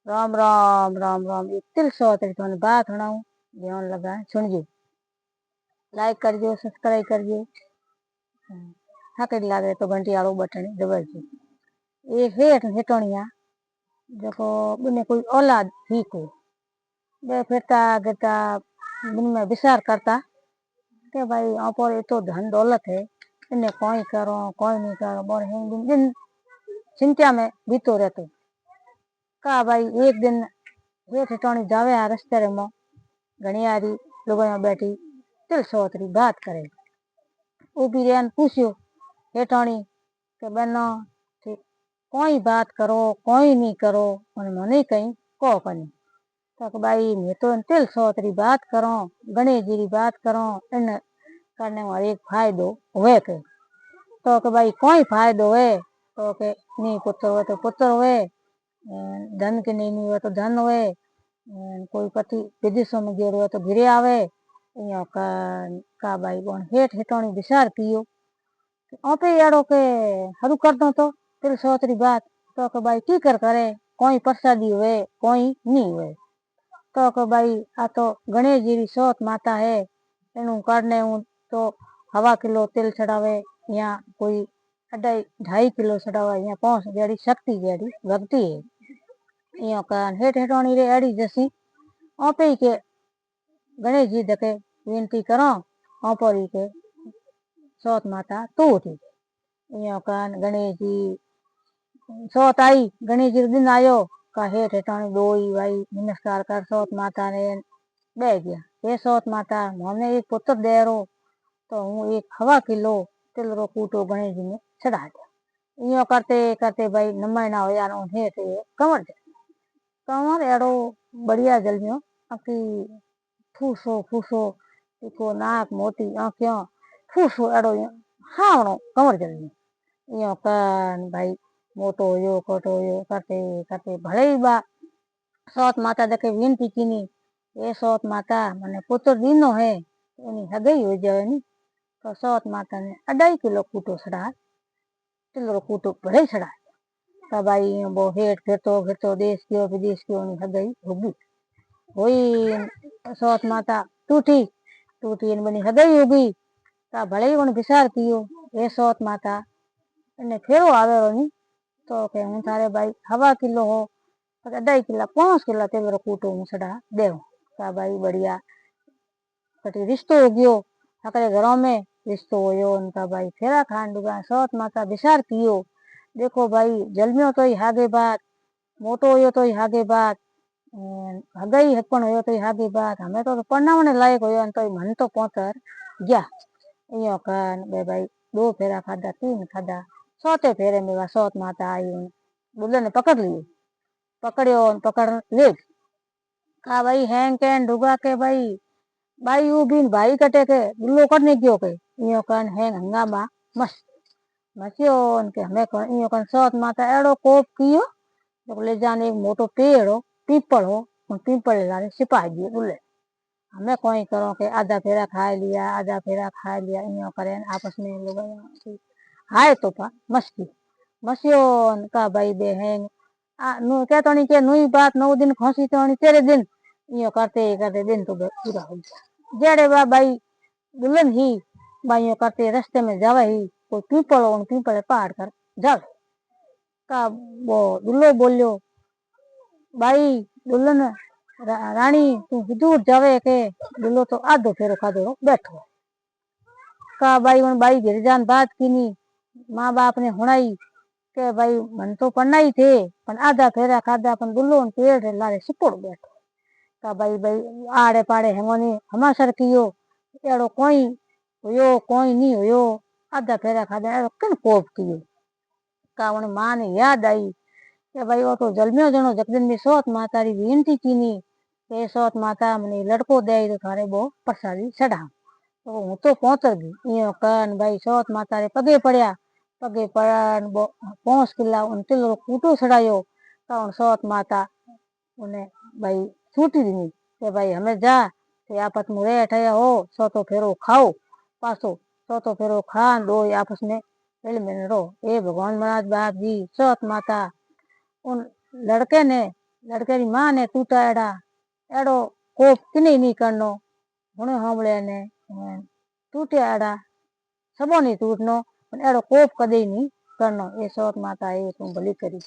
राम राम राम राम। एक तिल सौ तो बात सुनाऊं, ध्यान लगा सुनजो। लाइक करजो, सब्सक्राइब करजो। हाँ कड़ी लागे तो घंटी आड़ो बटन दबाजो। एक हेठ हेटोनिया देखो बिने कोई औलाद ही को बे फिरता गिरता बिन में विचार करता के भाई आप और तो धन दौलत है, इन्हें कोई करो कोई नहीं करो, बोर दिन दिन चिंता में बीतो रहते। का भाई एक दिन हेठ हेटोनी जावे आ रस्ते रे में घणी आरी लोगों बैठी तिल सोतरी बात करे। ऊभी रेन पूछ्यो हेठाणी के बनो कोई बात करो कोई नहीं करो मने कहीं को कनी तो भाई मैं तो तिल सोतरी बात करो गणेश जी री बात करो इन करने में एक फायदो हुए के तो के भाई कोई फायदो हुए तो के नहीं पुत्र हुए तो पुत्र हुए, धन के नहीं हुए तो धन हुए, कोई पति विदेशों में गयो हुए तो घिरे आवे। का भाई बोन हेठ हेटोनी विचार कियो आपे एड़ो के हरू कर दो तो तिल सोतरी बात तो के भाई की कर करे कोई प्रसादी हुए कोई नहीं हुए तो के भाई आ तो गणेश जी री सोत माता है एनु करने हूँ तो हवा किलो तिल चढ़ावे या कोई 2.5 किलो चढ़ावे या 5 जेड़ी शक्ति जेड़ी भक्ति है यो कान हेठ हेटोनी रे एड़ी जसी आपे के गणेश जी देखे विनती करो आपरी के सोत माता तू थी यो कान गणेश जी सोत आई गणेश जी दिन आयो का हेठ हेटाणी दोई भाई नमस्कार कर सोत माता ने बह गया ये सोत माता हमने एक पुत्र दे रो तो हूँ एक 1.25 किलो तिल रो कूटो गणेश जी ने चढ़ा दिया। यो करते करते भाई नमयना होया हेठ कंवर एड़ो बढ़िया जलमियो आकी फूसो फूसो इको नाक मोटी आंखियों फूसो एड़ो हावणो कंवर जलमियो यो कान भाई मोटो यो कोटो यो करते करते भले ही बा सोत माता देखे विनती कीनी ये सोत माता मने पुत्र दीनो है एनी हगई हो जावे नी तो सोत माता ने 2.5 किलो कूटो चढ़ा तिलरो कूटो भले चढ़ा तो भाई वो हेठ फिरतो फिरतो देश क्यों विदेश क्यों हगई होगी होई सोत माता टूटी टूटी बनी हगई होगी ता भले ही विचार कियो ये सोत माता ने फेरो आवे नी तो के हूँ थारे भाई 1.25 किलो हो 2.5 किलो 5 किलो तेल कूटो हूँ चढ़ा देव का भाई बढ़िया कटी रिश्तो हो गयो हकरे घरों में रिश्तो होयो उनका भाई फेरा खान डुगा सोत माता विचार कियो देखो भाई जलमियो तो ही हागे बात मोटो होयो तो ही हागे बात हगई हपन होयो तो ही हागे बात हमें तो परनावने लायक होयो तो मन तो पहुंचर गया यो कान बे भाई 2 फेरा खादा 3 खादा सोते फेरे में सोत माता आई बुल्ले ने पकड़ लियो पकड़ियो पकड़ ले का भाई हैंग कैन डुगा के भाई भाई उभी भाई कटे के बुल्लो करने क्यों के यो कान हैंग हंगामा मस्त मस्यो के हमें यो कान सोत माता एड़ो कोप कियो तो ले जाने एक मोटो पेड़ हो पीपल हो पीपल लाने सिपाही दिए बुल्ले हमें कोई करो के आधा फेरा खा लिया यो करे आपस में लोग हाय तो पा मस्ती मस्यो का भाई बहन कहतो नहीं के नुई बात 9 दिन खोसी तो नहीं तेरे दिन यो करते करते दिन तो पूरा हो गया जेड़े बा भाई दुल्हन ही भाइयों करते रास्ते में जावे ही कोई पीपल पहाड़ कर जावे का वो दुल्लो बोलियो भाई दुल्हन रानी तू दूर जावे के दुल्लो तो आधो फेरो खादो बैठो का भाई उन भाई गिरजान बात कीनी माँ बाप ने हुणाई के भाई मन तो पढ़ना ही थे पर आधा फेरा खादा अपन दुल्लो पेड़ लारे सिपोड़ बैठो का भाई भाई आड़े पाड़े हेमोनी हमासर कियो एड़ो कोई हुयो कोई नहीं हुयो आधा फेरा खादा एड़ो किन कोप कियो का उन माँ ने याद आई के भाई वो तो जलमियो जनो जगदन में सोत माता री विनती कीनी के सोत माता मने लड़को दे तो थारे बो प्रसादी चढ़ा तो हूँ तो पहुंच गई यो कान भाई सोत माता रे पगे पड़िया पगे पड़न 5 किला उन तिल कूटो चढ़ायो तो सोत माता उन्हें भाई छूटी दी के भाई हमें जा ते आपस में रेठ हो सोतो फेरो खाओ पासो सोतो फेरो खान दो आपस में मिल मिल रो ए भगवान महाराज बाप जी सोत माता उन लड़के ने लड़के री मां ने टूटा एड़ा एड़ो कोप किने नहीं करनो घणो सांभळे ने टूटिया एड़ा सबो नहीं टूटनो पण एड़ो कोप कदे नहीं करनो। ये सोत माता ये तू भली करी।